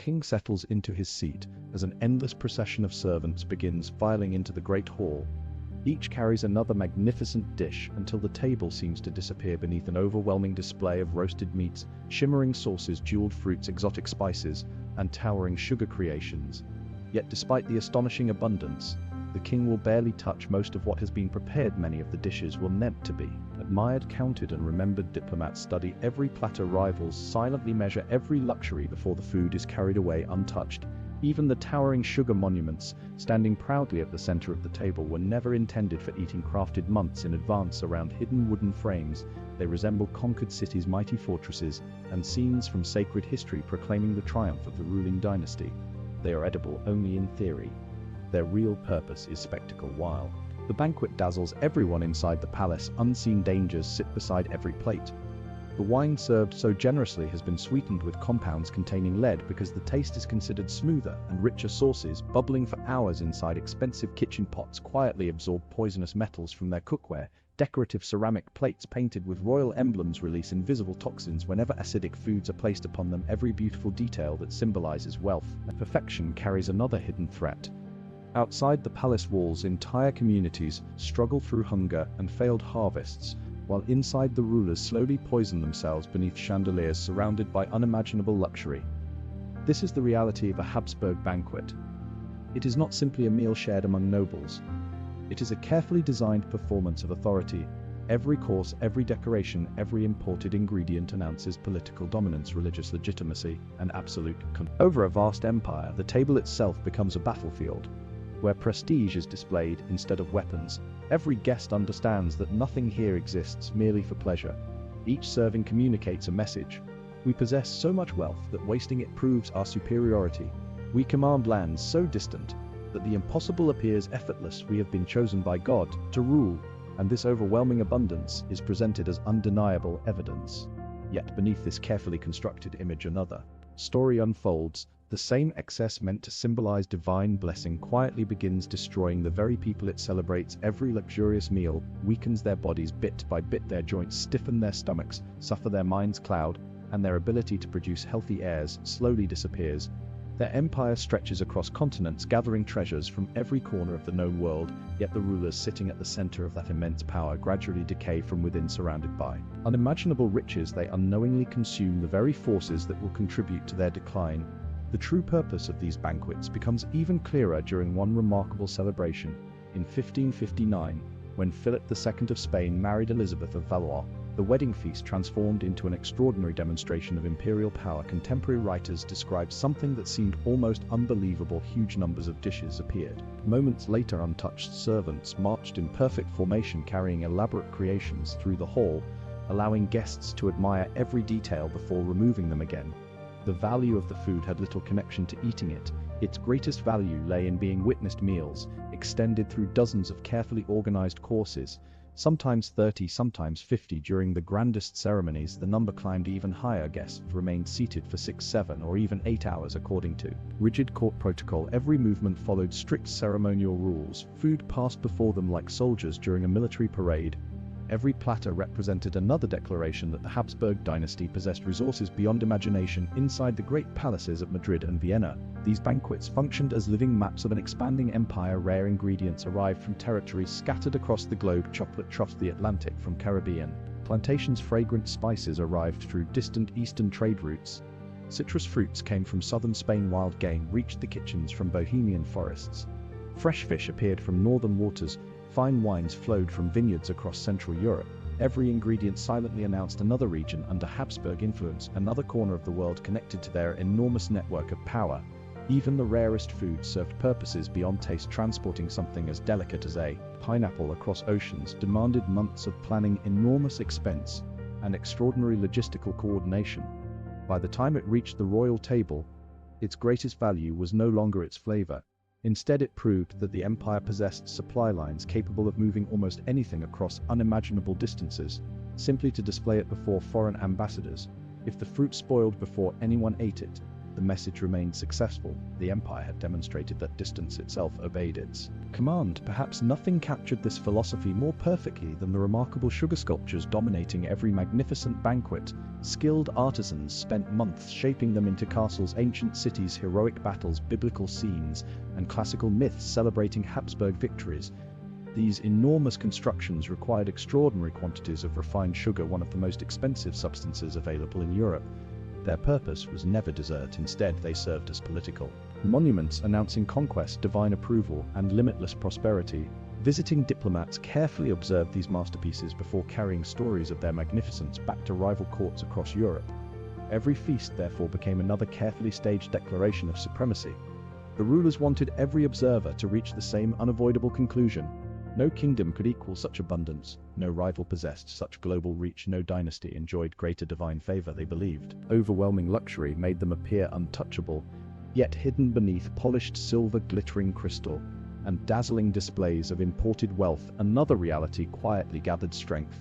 king settles into his seat as an endless procession of servants begins filing into the great hall. Each carries another magnificent dish until the table seems to disappear beneath an overwhelming display of roasted meats, shimmering sauces, jeweled fruits, exotic spices, and towering sugar creations. Yet despite the astonishing abundance, the king will barely touch most of what has been prepared. Many of the dishes were meant to be admired, counted, and remembered. Diplomats study every platter, rivals silently measure every luxury before the food is carried away untouched. Even the towering sugar monuments, standing proudly at the center of the table, were never intended for eating. Crafted months in advance around hidden wooden frames, they resemble conquered cities, mighty fortresses, and scenes from sacred history proclaiming the triumph of the ruling dynasty. They are edible only in theory. Their real purpose is spectacle. While the banquet dazzles everyone inside the palace, unseen dangers sit beside every plate. The wine served so generously has been sweetened with compounds containing lead because the taste is considered smoother, and richer sauces, bubbling for hours inside expensive kitchen pots, quietly absorb poisonous metals from their cookware. Decorative ceramic plates painted with royal emblems release invisible toxins whenever acidic foods are placed upon them. Every beautiful detail that symbolizes wealth and perfection carries another hidden threat. Outside the palace walls, entire communities struggle through hunger and failed harvests, while inside the rulers slowly poison themselves beneath chandeliers surrounded by unimaginable luxury. This is the reality of a Habsburg banquet. It is not simply a meal shared among nobles. It is a carefully designed performance of authority. Every course, every decoration, every imported ingredient announces political dominance, religious legitimacy, and absolute control. Over a vast empire, the table itself becomes a battlefield, where prestige is displayed instead of weapons. Every guest understands that nothing here exists merely for pleasure. Each serving communicates a message. We possess so much wealth that wasting it proves our superiority. We command lands so distant that the impossible appears effortless. We have been chosen by God to rule, and this overwhelming abundance is presented as undeniable evidence. Yet beneath this carefully constructed image, another story unfolds. The same excess meant to symbolize divine blessing quietly begins destroying the very people it celebrates. Every luxurious meal weakens their bodies bit by bit. Their joints stiffen, their stomachs suffer, their minds cloud, and their ability to produce healthy airs slowly disappears. Their empire stretches across continents, gathering treasures from every corner of the known world, yet the rulers sitting at the center of that immense power gradually decay from within. Surrounded by unimaginable riches, they unknowingly consume the very forces that will contribute to their decline. The true purpose of these banquets becomes even clearer during one remarkable celebration. In 1559, when Philip II of Spain married Elizabeth of Valois, the wedding feast transformed into an extraordinary demonstration of imperial power. Contemporary writers describe something that seemed almost unbelievable. Huge numbers of dishes appeared. Moments later, untouched servants marched in perfect formation, carrying elaborate creations through the hall, allowing guests to admire every detail before removing them again. The value of the food had little connection to eating it. Its greatest value lay in being witnessed. Meals extended through dozens of carefully organized courses, sometimes 30, sometimes 50. During the grandest ceremonies, the number climbed even higher. Guests remained seated for 6, 7, or even 8 hours according to rigid court protocol. Every movement followed strict ceremonial rules. Food passed before them like soldiers during a military parade. Every platter represented another declaration that the Habsburg dynasty possessed resources beyond imagination. Inside the great palaces of Madrid and Vienna, these banquets functioned as living maps of an expanding empire. Rare ingredients arrived from territories scattered across the globe. Chocolate troughs the Atlantic from Caribbean plantations. Fragrant spices arrived through distant eastern trade routes. Citrus fruits came from southern Spain. Wild game reached the kitchens from Bohemian forests. Fresh fish appeared from northern waters. Fine wines flowed from vineyards across Central Europe. Every ingredient silently announced another region under Habsburg influence, another corner of the world connected to their enormous network of power. Even the rarest food served purposes beyond taste. Transporting something as delicate as a pineapple across oceans demanded months of planning, enormous expense, and extraordinary logistical coordination. By the time it reached the royal table, its greatest value was no longer its flavor. Instead, it proved that the empire possessed supply lines capable of moving almost anything across unimaginable distances, simply to display it before foreign ambassadors. If the fruit spoiled before anyone ate it, the message remained successful. The empire had demonstrated that distance itself obeyed its command. Perhaps nothing captured this philosophy more perfectly than the remarkable sugar sculptures dominating every magnificent banquet. Skilled artisans spent months shaping them into castles, ancient cities, heroic battles, biblical scenes, and classical myths celebrating Habsburg victories. These enormous constructions required extraordinary quantities of refined sugar, one of the most expensive substances available in Europe. Their purpose was never dessert. Instead, they served as political monuments announcing conquest, divine approval, and limitless prosperity. Visiting diplomats carefully observed these masterpieces before carrying stories of their magnificence back to rival courts across Europe. Every feast, therefore, became another carefully staged declaration of supremacy. The rulers wanted every observer to reach the same unavoidable conclusion: no kingdom could equal such abundance, no rival possessed such global reach, no dynasty enjoyed greater divine favor. They believed overwhelming luxury made them appear untouchable, yet hidden beneath polished silver, glittering crystal, and dazzling displays of imported wealth, another reality quietly gathered strength.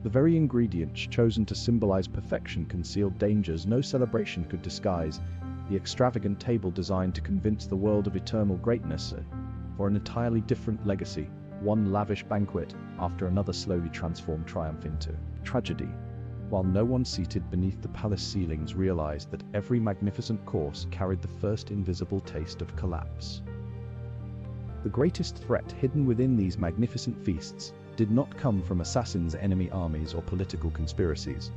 The very ingredients chosen to symbolize perfection concealed dangers no celebration could disguise. The extravagant table designed to convince the world of eternal greatness, for an entirely different legacy. One lavish banquet after another slowly transformed triumph into tragedy, while no one seated beneath the palace ceilings realized that every magnificent course carried the first invisible taste of collapse. The greatest threat hidden within these magnificent feasts did not come from assassins, enemy armies, or political conspiracies.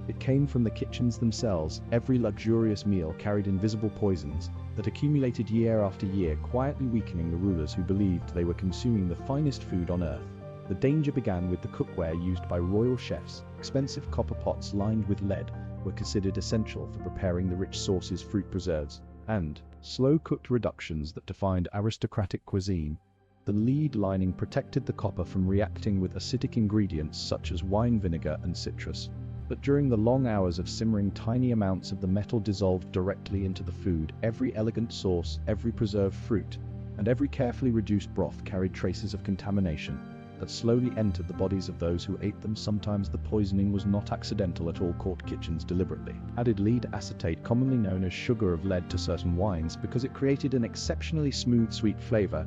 It came from the kitchens themselves. Every luxurious meal carried invisible poisons that accumulated year after year, quietly weakening the rulers who believed they were consuming the finest food on earth. The danger began with the cookware used by royal chefs. Expensive copper pots lined with lead were considered essential for preparing the rich sauces, fruit preserves, and slow-cooked reductions that defined aristocratic cuisine. The lead lining protected the copper from reacting with acidic ingredients such as wine vinegar and citrus. But during the long hours of simmering, tiny amounts of the metal dissolved directly into the food. Every elegant sauce, every preserved fruit, and every carefully reduced broth carried traces of contamination that slowly entered the bodies of those who ate them. Sometimes the poisoning was not accidental at all. Court kitchens deliberately added lead acetate, commonly known as sugar of lead, to certain wines because it created an exceptionally smooth, sweet flavor.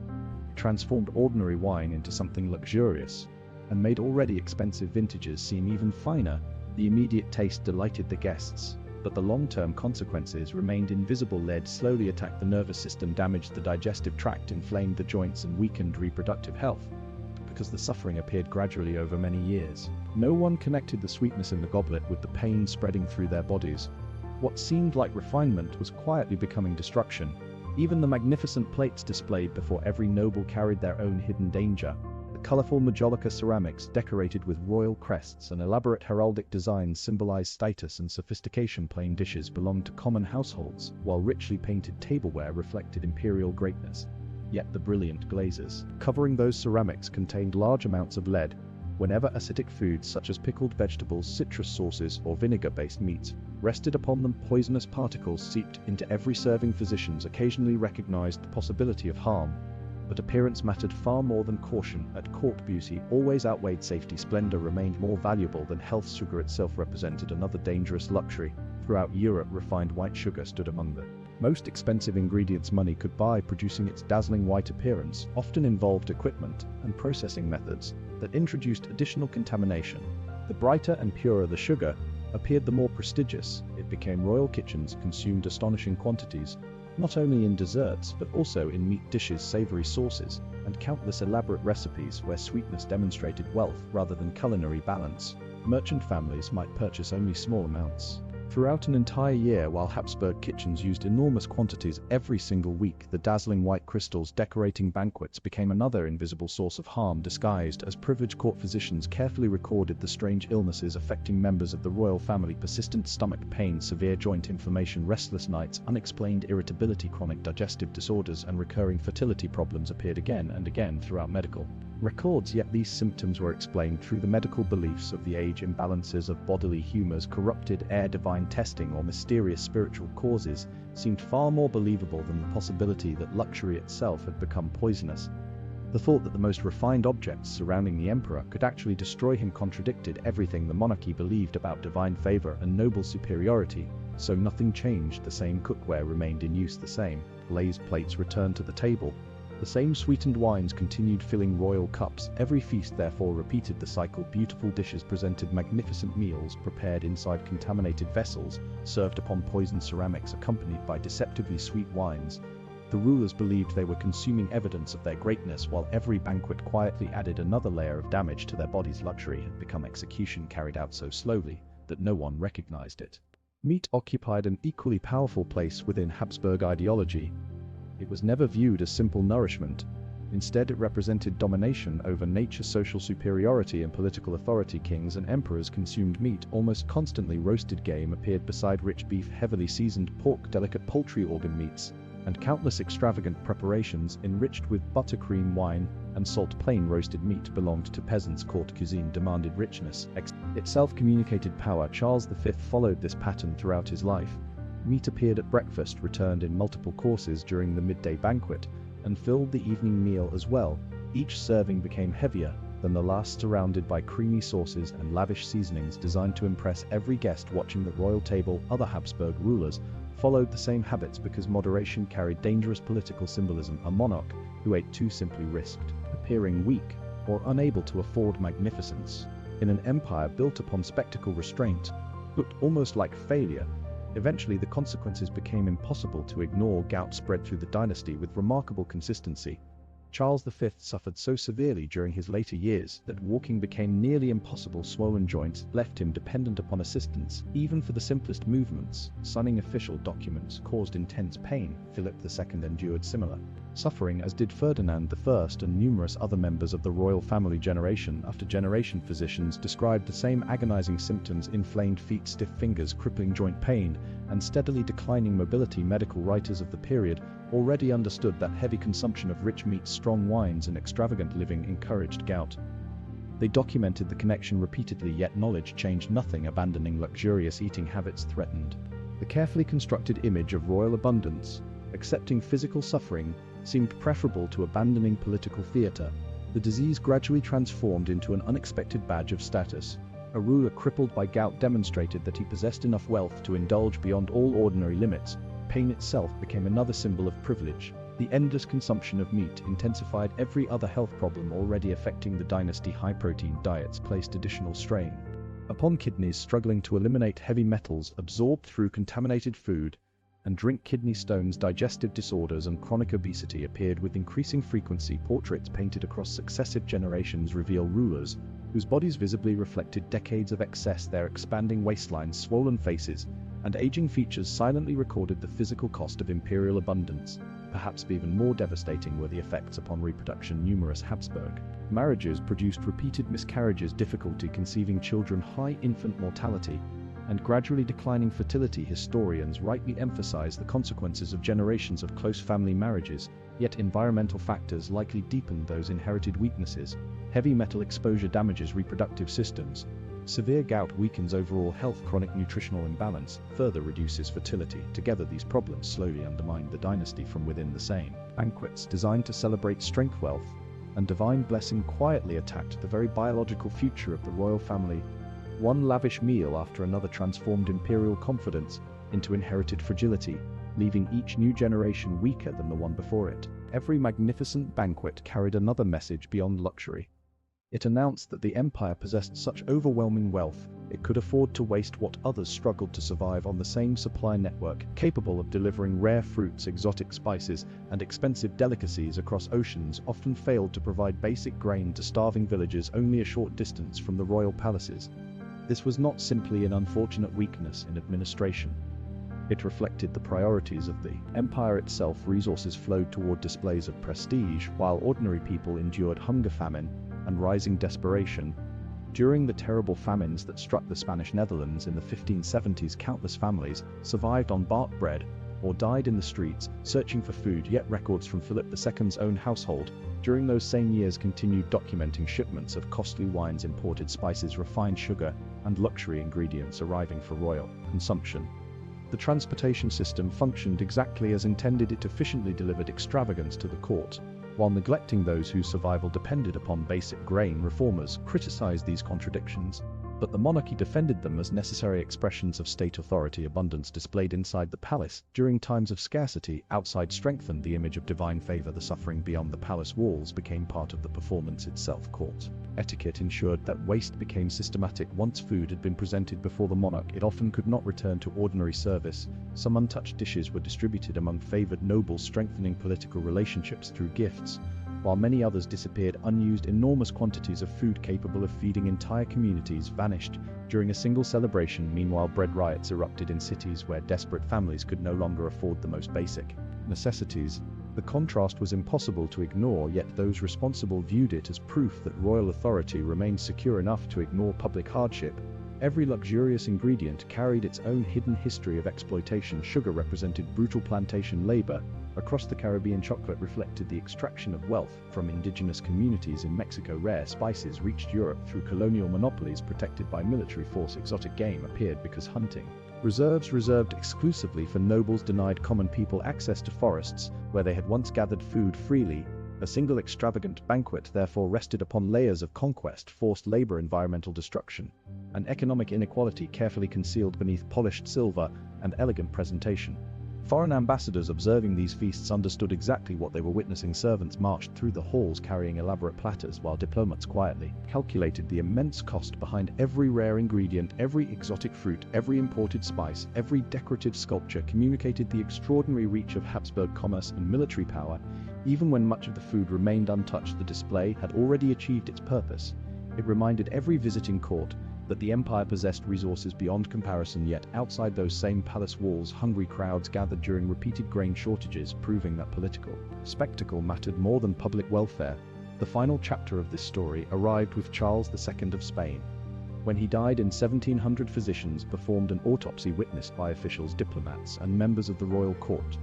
It transformed ordinary wine into something luxurious and made already expensive vintages seem even finer. The immediate taste delighted the guests, but the long-term consequences remained invisible. Lead slowly attacked the nervous system, damaged the digestive tract, inflamed the joints, and weakened reproductive health. Because the suffering appeared gradually over many years, no one connected the sweetness in the goblet with the pain spreading through their bodies. What seemed like refinement was quietly becoming destruction. Even the magnificent plates displayed before every noble carried their own hidden danger. Colorful majolica ceramics decorated with royal crests and elaborate heraldic designs symbolized status and sophistication. Plain dishes belonged to common households, while richly painted tableware reflected imperial greatness. Yet the brilliant glazes covering those ceramics contained large amounts of lead. Whenever acidic foods such as pickled vegetables, citrus sauces, or vinegar-based meats rested upon them, poisonous particles seeped into every serving. Physicians occasionally recognized the possibility of harm, but appearance mattered far more than caution. At court, beauty always outweighed safety. Splendor remained more valuable than health. Sugar itself represented another dangerous luxury. Throughout Europe, refined white sugar stood among the most expensive ingredients money could buy. Producing its dazzling white appearance often involved equipment and processing methods that introduced additional contamination. The brighter and purer the sugar appeared, the more prestigious it became. Royal kitchens consumed astonishing quantities, not only in desserts but also in meat dishes, savory sauces, and countless elaborate recipes where sweetness demonstrated wealth rather than culinary balance. Merchant families might purchase only small amounts throughout an entire year, while Habsburg kitchens used enormous quantities every single week. The dazzling white crystals decorating banquets became another invisible source of harm, disguised as privilege. Court physicians carefully recorded the strange illnesses affecting members of the royal family: persistent stomach pain, severe joint inflammation, restless nights, unexplained irritability, chronic digestive disorders, and recurring fertility problems appeared again and again throughout medical records. Yet these symptoms were explained through the medical beliefs of the age, imbalances of bodily humors, corrupted air, divine testing, or mysterious spiritual causes seemed far more believable than the possibility that luxury itself had become poisonous. The thought that the most refined objects surrounding the emperor could actually destroy him contradicted everything the monarchy believed about divine favor and noble superiority. So nothing changed, the same cookware remained in use, the same glazed plates returned to the table. The same sweetened wines continued filling royal cups. Every feast therefore repeated the cycle. Beautiful dishes presented magnificent meals prepared inside contaminated vessels, served upon poisoned ceramics accompanied by deceptively sweet wines. The rulers believed they were consuming evidence of their greatness, while every banquet quietly added another layer of damage to their bodies. Luxury had become execution carried out so slowly that no one recognized it. Meat occupied an equally powerful place within Habsburg ideology. It was never viewed as simple nourishment. Instead, it represented domination over nature, social superiority, and political authority. Kings and emperors consumed meat almost constantly. Roasted game appeared beside rich beef, heavily seasoned pork, delicate poultry, organ meats, and countless extravagant preparations enriched with buttercream, wine, and salt. Plain roasted meat belonged to peasants. Court cuisine demanded richness, itself communicated power. Charles V followed this pattern throughout his life. Meat appeared at breakfast, returned in multiple courses during the midday banquet, and filled the evening meal as well. Each serving became heavier than the last, surrounded by creamy sauces and lavish seasonings designed to impress every guest watching the royal table. Other Habsburg rulers followed the same habits because moderation carried dangerous political symbolism. A monarch who ate too simply risked appearing weak or unable to afford magnificence. In an empire built upon spectacle, restraint looked almost like failure. Eventually, the consequences became impossible to ignore. Gout spread through the dynasty with remarkable consistency. Charles V suffered so severely during his later years that walking became nearly impossible. Swollen joints left him dependent upon assistance, even for the simplest movements. Signing official documents caused intense pain. Philip II endured similar suffering, as did Ferdinand I and numerous other members of the royal family. Generation after generation, physicians described the same agonizing symptoms: inflamed feet, stiff fingers, crippling joint pain, and steadily declining mobility. Medical writers of the period already understood that heavy consumption of rich meats, strong wines, and extravagant living encouraged gout. They documented the connection repeatedly, yet knowledge changed nothing. Abandoning luxurious eating habits threatened the carefully constructed image of royal abundance. Accepting physical suffering seemed preferable to abandoning political theater. The disease gradually transformed into an unexpected badge of status. A ruler crippled by gout demonstrated that he possessed enough wealth to indulge beyond all ordinary limits. Pain itself became another symbol of privilege. The endless consumption of meat intensified every other health problem already affecting the dynasty. High-protein diets placed additional strain upon kidneys, struggling to eliminate heavy metals absorbed through contaminated food and drink. Kidney stones, digestive disorders, and chronic obesity appeared with increasing frequency. Portraits painted across successive generations reveal rulers whose bodies visibly reflected decades of excess. Their expanding waistlines, swollen faces, and aging features silently recorded the physical cost of imperial abundance. Perhaps even more devastating were the effects upon reproduction. Numerous Habsburg marriages produced repeated miscarriages, difficulty conceiving children, high infant mortality, and gradually declining fertility. Historians rightly emphasize the consequences of generations of close family marriages, yet environmental factors likely deepened those inherited weaknesses. Heavy metal exposure damages reproductive systems. Severe gout weakens overall health. Chronic nutritional imbalance further reduces fertility. Together, these problems slowly undermined the dynasty from within. The same banquets designed to celebrate strength, wealth, and divine blessing quietly attacked the very biological future of the royal family. One lavish meal after another transformed imperial confidence into inherited fragility, leaving each new generation weaker than the one before it. Every magnificent banquet carried another message beyond luxury. It announced that the empire possessed such overwhelming wealth, it could afford to waste what others struggled to survive on. The same supply network, capable of delivering rare fruits, exotic spices, and expensive delicacies across oceans, often failed to provide basic grain to starving villagers only a short distance from the royal palaces. This was not simply an unfortunate weakness in administration. It reflected the priorities of the empire itself. Resources flowed toward displays of prestige, while ordinary people endured hunger, famine, and rising desperation. During the terrible famines that struck the Spanish Netherlands in the 1570s, countless families survived on bark bread or died in the streets, searching for food. Yet records from Philip II's own household during those same years continued documenting shipments of costly wines, imported spices, refined sugar, and luxury ingredients arriving for royal consumption. The transportation system functioned exactly as intended. It efficiently delivered extravagance to the court, while neglecting those whose survival depended upon basic grain. Reformers criticized these contradictions, but the monarchy defended them as necessary expressions of state authority. Abundance displayed inside the palace during times of scarcity outside strengthened the image of divine favor. The suffering beyond the palace walls became part of the performance itself. Court etiquette ensured that waste became systematic. Once food had been presented before the monarch, it often could not return to ordinary service. Some untouched dishes were distributed among favored nobles, strengthening political relationships through gifts, while many others disappeared unused. Enormous quantities of food capable of feeding entire communities vanished during a single celebration. Meanwhile, bread riots erupted in cities where desperate families could no longer afford the most basic necessities. The contrast was impossible to ignore, yet those responsible viewed it as proof that royal authority remained secure enough to ignore public hardship. Every luxurious ingredient carried its own hidden history of exploitation. Sugar represented brutal plantation labor. Across the Caribbean, chocolate reflected the extraction of wealth from indigenous communities in Mexico. Rare spices reached Europe through colonial monopolies protected by military force. Exotic game appeared because hunting reserves reserved exclusively for nobles denied common people access to forests where they had once gathered food freely. A single extravagant banquet therefore rested upon layers of conquest, forced labor, environmental destruction, and economic inequality carefully concealed beneath polished silver and elegant presentation. Foreign ambassadors observing these feasts understood exactly what they were witnessing. Servants marched through the halls carrying elaborate platters, while diplomats quietly calculated the immense cost behind every rare ingredient. Every exotic fruit, every imported spice, every decorative sculpture communicated the extraordinary reach of Habsburg commerce and military power. Even when much of the food remained untouched, the display had already achieved its purpose. It reminded every visiting court that the empire possessed resources beyond comparison. Yet outside those same palace walls, hungry crowds gathered during repeated grain shortages, proving that political spectacle mattered more than public welfare. The final chapter of this story arrived with Charles II of Spain. When he died in 1700, physicians performed an autopsy witnessed by officials, diplomats, and members of the royal court.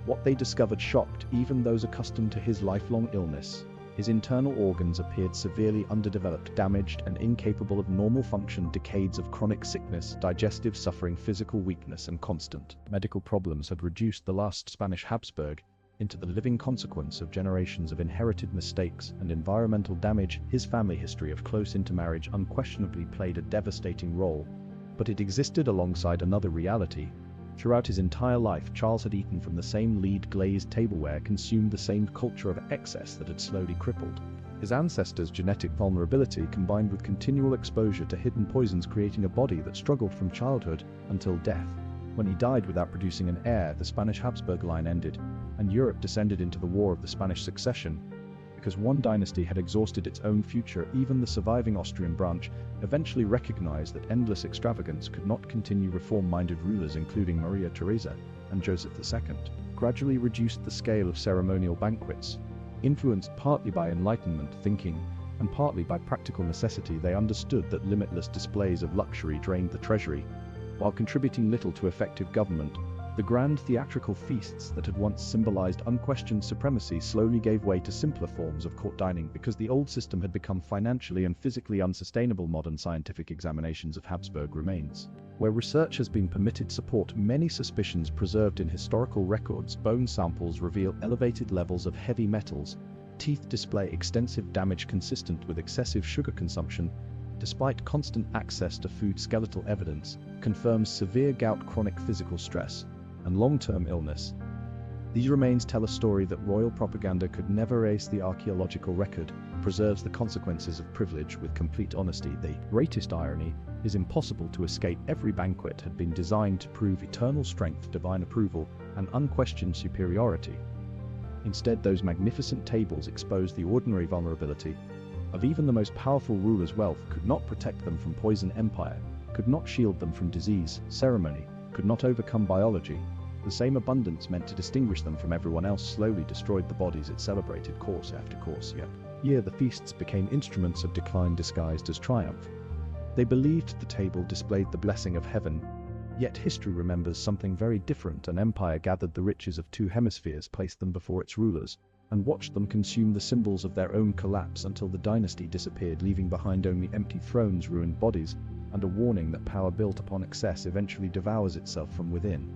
What they discovered shocked even those accustomed to his lifelong illness. His internal organs appeared severely underdeveloped, damaged, and incapable of normal function. Decades of chronic sickness, digestive suffering, physical weakness, and constant medical problems had reduced the last Spanish Habsburg into the living consequence of generations of inherited mistakes and environmental damage. His family history of close intermarriage unquestionably played a devastating role, but it existed alongside another reality. Throughout his entire life, Charles had eaten from the same lead glazed tableware, consumed the same culture of excess that had slowly crippled his ancestors' genetic vulnerability, combined with continual exposure to hidden poisons, creating a body that struggled from childhood until death. When he died without producing an heir, the Spanish Habsburg line ended, and Europe descended into the War of the Spanish Succession. Because one dynasty had exhausted its own future, even the surviving Austrian branch eventually recognized that endless extravagance could not continue. Reform-minded rulers, including Maria Theresa and Joseph II, gradually reduced the scale of ceremonial banquets. Influenced partly by Enlightenment thinking and partly by practical necessity, they understood that limitless displays of luxury drained the treasury, while contributing little to effective government. The grand theatrical feasts that had once symbolized unquestioned supremacy slowly gave way to simpler forms of court dining because the old system had become financially and physically unsustainable. Modern scientific examinations of Habsburg remains, where research has been permitted, support many suspicions preserved in historical records. Bone samples reveal elevated levels of heavy metals. Teeth display extensive damage consistent with excessive sugar consumption. Despite constant access to food, skeletal evidence confirms severe gout, chronic physical stress, and long-term illness. These remains tell a story that royal propaganda could never erase. The archaeological record preserves the consequences of privilege with complete honesty. The greatest irony is impossible to escape. Every banquet had been designed to prove eternal strength, divine approval, and unquestioned superiority. Instead, those magnificent tables exposed the ordinary vulnerability of even the most powerful rulers. Wealth could not protect them from poison. Empire could not shield them from disease. Ceremony could not overcome biology. The same abundance meant to distinguish them from everyone else slowly destroyed the bodies it celebrated. Course after course, year the feasts became instruments of decline disguised as triumph. They believed the table displayed the blessing of heaven, yet history remembers something very different. An empire gathered the riches of two hemispheres, placed them before its rulers, and watched them consume the symbols of their own collapse until the dynasty disappeared, leaving behind only empty thrones, ruined bodies, and a warning that power built upon excess eventually devours itself from within.